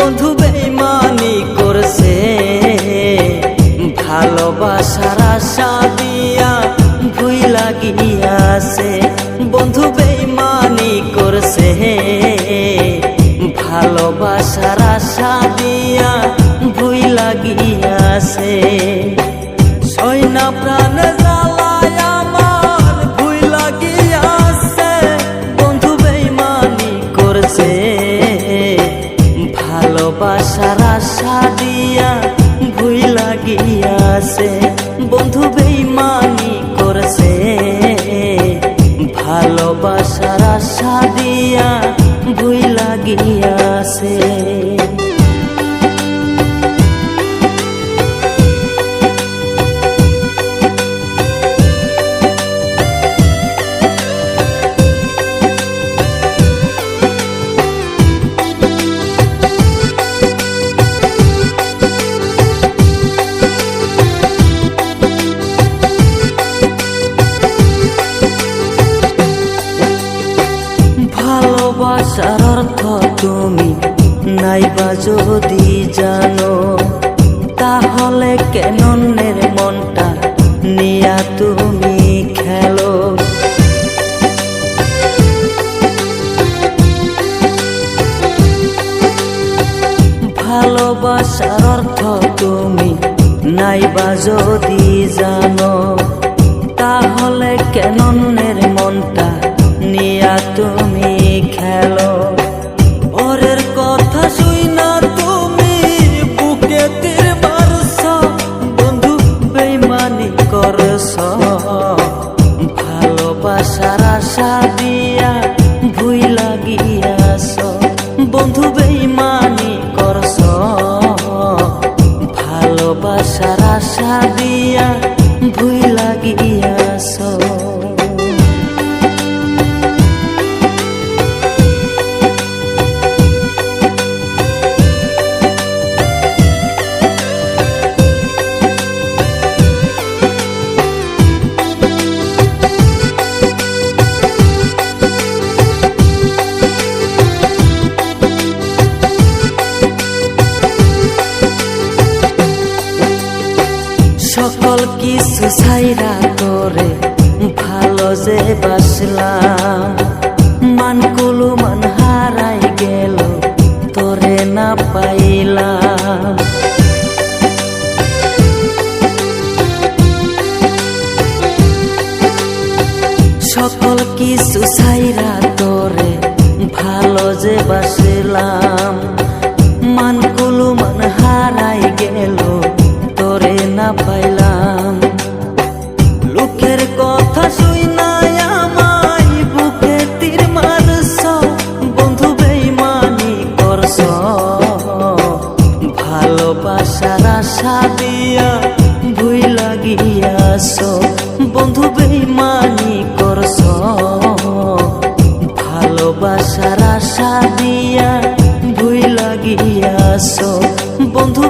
বন্ধু বেইমানি করছে, ভালোবাসার আশা দিয়া ভুইলা গিয়াছে। বন্ধু বেইমানি করছে, ভালোবাসার আশা দিয়া ভুইলা গিয়াছে। সইনা প্রাণ জ্বালায় আমার ভুইলা গিয়াছে, বন্ধু বেইমানি করছে, ভালোবাসার আশা দিয়া ভুইলা গিয়াছে। বন্ধু বেইমানি করছে, ভালোবাসার আশা দিয়া ভুইলা গিয়াছে। ভালোবাসার অর্থ তুমি নাইবা যদি জানো, তাহলে কেন অন্যের মনটা নিয়া তুমি খেলো। ভালোবাসার অর্থ তুমি নাইবা যদি জানো, তাহলে কেন অন্যের মনটা নিয়া তুমি খেলো। ওরের কথা শুইনা তুমি বুকে তীর মারছ, বন্ধু বেইমানি করছ, ভালোবাসার আশা দিয়া ভুইলা গিয়াছ। বন্ধু বেইমানি করছ, ভালোবাসার আশা দিয়া ভুইলা গিয়াছ। সকল কিছু ছাইরা তোরে ভালো যে বাসলাম, মানকুলু মান হারাই গেল তোরে না পাইলাম। সকল কিছু ছাইরা তোরে ভালো যে বাসলাম, মানকুলু মান হারাই গেল তোরে না পাইলাম। লোকের কথা শুইনা আমায় বুকে তীর মারছ, বন্ধু বেইমানি করছ, ভালোবাসার আশা দিয়া ভুইলা গিয়াছ। বন্ধু বেইমানি করছ, ভালোবাসার আশা দিয়া ভুইলা গিয়াছ। বন্ধু